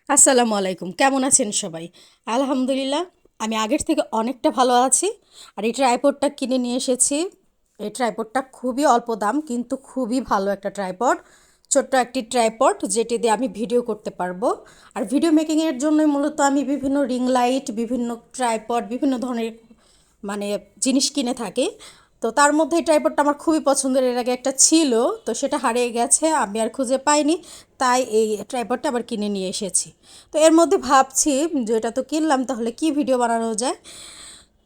আসসালামু আলাইকুম, কেমন আছেন সবাই? আলহামদুলিল্লাহ, আমি আগের থেকে অনেকটা ভালো আছি। আর এই ট্রাইপডটা কিনে নিয়ে এসেছি। এই ট্রাইপডটা খুবই অল্প দাম, কিন্তু খুবই ভালো একটা ট্রাইপড। ছোট্ট একটি ট্রাইপড যেটি দিয়ে আমি ভিডিও করতে পারবো। আর ভিডিও মেকিংয়ের জন্যই মূলত আমি বিভিন্ন রিং লাইট, বিভিন্ন ট্রাইপড, বিভিন্ন ধরনের মানে জিনিস কিনে থাকি। তো তার মধ্যে এই ট্রাইপডটা আমার খুবই পছন্দের। এর আগে একটা ছিল, তো সেটা হারিয়ে গেছে, আমি আর খুঁজে পাইনি। তাই এই ট্রাইপডটা আবার কিনে নিয়ে এসেছি। তো এর মধ্যে ভাবছি যে এটা তো কিনলাম, তাহলে কি ভিডিও বানানো যায়।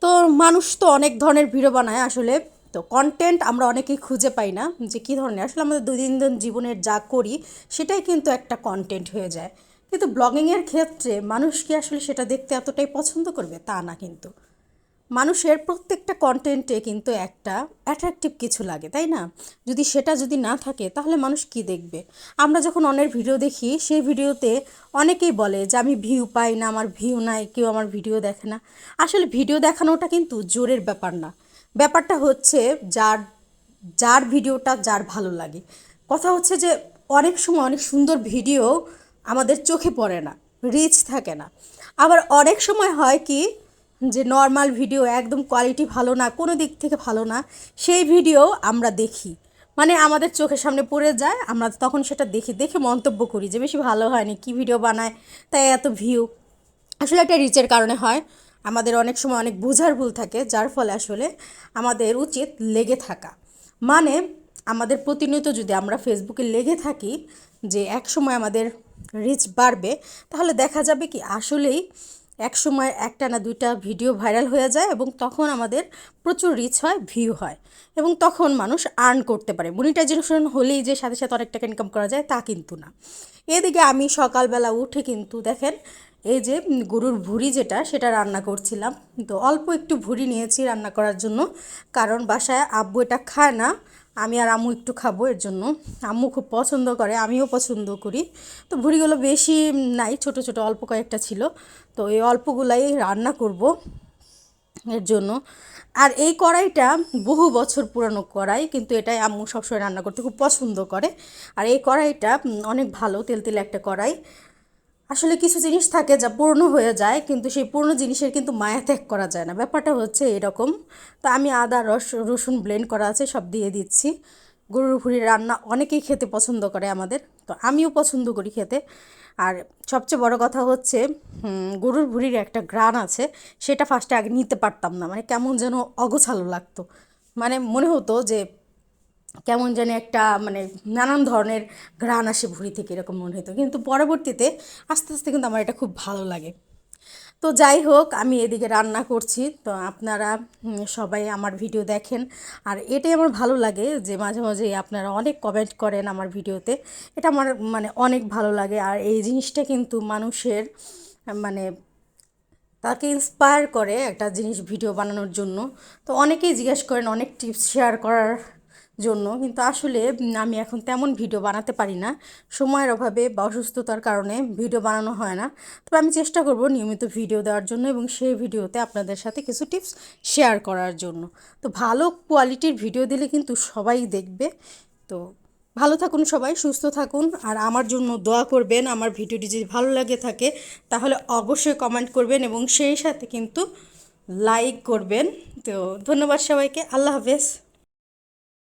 তো মানুষ তো অনেক ধরনের ভিডিও বানায় আসলে। তো কন্টেন্ট আমরা অনেকেই খুঁজে পাই না যে কী ধরনের। আসলে আমাদের দৈনন্দিন জীবনের যা করি সেটাই কিন্তু একটা কন্টেন্ট হয়ে যায়। কিন্তু ব্লগিংয়ের ক্ষেত্রে মানুষ কি আসলে সেটা দেখতে এতটাই পছন্দ করবে? তা না কিন্তু। মানুষের প্রত্যেকটা কন্টেন্টে কিন্তু একটা অ্যাট্রাকটিভ কিছু লাগে, তাই না? যদি সেটা না থাকে তাহলে মানুষ কি দেখবে? আমরা যখন অন্যের ভিডিও দেখি, সেই ভিডিওতে অনেকেই বলে যে আমি ভিউ পাই না, আমার ভিউ নাই, কেউ আমার ভিডিও দেখে না। আসলে ভিডিও দেখানোটা কিন্তু জোরের ব্যাপার না। ব্যাপারটা হচ্ছে যার যার ভিডিওটা যার ভালো লাগে। কথা হচ্ছে যে অনেক সময় অনেক সুন্দর ভিডিও আমাদের চোখে পড়ে না, রিচ থাকে না। আবার অনেক সময় হয় কি, যে নর্মাল ভিডিও একদম কোয়ালিটি ভালো না, কোনো দিক থেকে ভালো না, সেই ভিডিও আমরা দেখি, মানে আমাদের চোখের সামনে পড়ে যায়, আমরা তখন সেটা দেখি, দেখে মন্তব্য করি যে বেশি ভালো হয়নি, কী ভিডিও বানায়, তাই এত ভিউ। আসলে একটা রিচের কারণে হয়। আমাদের অনেক সময় অনেক বোঝার ভুল থাকে, যার ফলে আসলে আমাদের উচিত লেগে থাকা। মানে আমাদের প্রতিনিয়ত যদি আমরা ফেসবুকে লেগে থাকি যে এক সময় আমাদের রিচ বাড়বে, তাহলে দেখা যাবে কি আসলেই এক সময় একটা না দুইটা ভিডিও ভাইরাল হয়ে যায়, এবং তখন আমাদের প্রচুর রিচ হয়, ভিউ হয়, এবং তখন মানুষ আর্ন করতে পারে। মনিটাইজেশন হলেই যে সাথে সাথে অনেক টাকা ইনকাম করা যায় তা কিন্তু না। এদিকে আমি সকালবেলা উঠে কিন্তু দেখেন, এই যে গরুর ভুঁড়ি যেটা, সেটা রান্না করছিলাম। তো অল্প একটু ভুঁড়ি নিয়েছি রান্না করার জন্য, কারণ বাসায় আব্বু এটা খায় না, আমি আর আম্মু একটু খাবো, এর জন্য। আম্মু খুব পছন্দ করে, আমিও পছন্দ করি। তো ভুঁড়িগুলো বেশি নাই, ছোট ছোট অল্প কয়েকটা ছিল। তো এই অল্পগুলাই রান্না করব এর জন্য। আর এই কড়াইটা বহু বছর পুরানো কড়াই, কিন্তু এটাই আম্মু সবসময় রান্না করতে খুব পছন্দ করে। আর এই কড়াইটা অনেক ভালো, তেলতেলে একটা কড়াই। আসলে কিছু জিনিস থাকে যা পুরনো হয়ে যায়, কিন্তু সেই পুরনো জিনিসের কিন্তু মায়া ত্যাগ করা যায় না, ব্যাপারটা হচ্ছে এরকম। তো আমি আদা রসুন ব্লেন্ড করা আছে, সব দিয়ে দিচ্ছি। গরুর ভুঁড়ির রান্না অনেকেই খেতে পছন্দ করে আমাদের, তো আমিও পছন্দ করি খেতে। আর সবচেয়ে বড় কথা হচ্ছে, গরুর ভুঁড়ির একটা ঘ্রাণ আছে, সেটা ফার্স্টে আগে নিতে পারতাম না, মানে কেমন যেন অগোছালো লাগতো। মানে মনে হতো যে কেমন জানি একটা, মানে নানান ধরনের ঘ্রাণ আসে ভুঁড়ি থেকে, এরকম মনে হতো। কিন্তু পরবর্তীতে আস্তে আস্তে কিন্তু আমার এটা খুব ভালো লাগে। তো যাই হোক, আমি এদিকে রান্না করছি, তো আপনারা সবাই আমার ভিডিও দেখেন। আর এটাই আমার ভালো লাগে যে মাঝে মাঝে আপনারা অনেক কমেন্ট করেন আমার ভিডিওতে। এটা আমার মানে অনেক ভালো লাগে। আর এই জিনিসটা কিন্তু মানুষের মানে তাকে ইন্সপায়ার করে একটা জিনিস ভিডিও বানানোর জন্য। তো অনেকেই জিজ্ঞেস করেন অনেক টিপস শেয়ার করার জন্য, কিন্তু আসলে আমি এখন তেমন ভিডিও বানাতে পারি না, সময়ের অভাবে বা অসুস্থতার কারণে ভিডিও বানানো হয় না। তবে আমি চেষ্টা করব নিয়মিত ভিডিও দেওয়ার জন্য, এবং সেই ভিডিওতে আপনাদের সাথে কিছু টিপস শেয়ার করার জন্য। তো ভালো কোয়ালিটির ভিডিও দিলে কিন্তু সবাই দেখবে। তো ভালো থাকুন সবাই, সুস্থ থাকুন, আর আমার জন্য দোয়া করবেন। আমার ভিডিওটি যদি ভালো লাগে থাকে তাহলে অবশ্যই কমেন্ট করবেন, এবং সেই সাথে কিন্তু লাইক করবেন। তো ধন্যবাদ সবাইকে, আল্লাহ হাফেজ।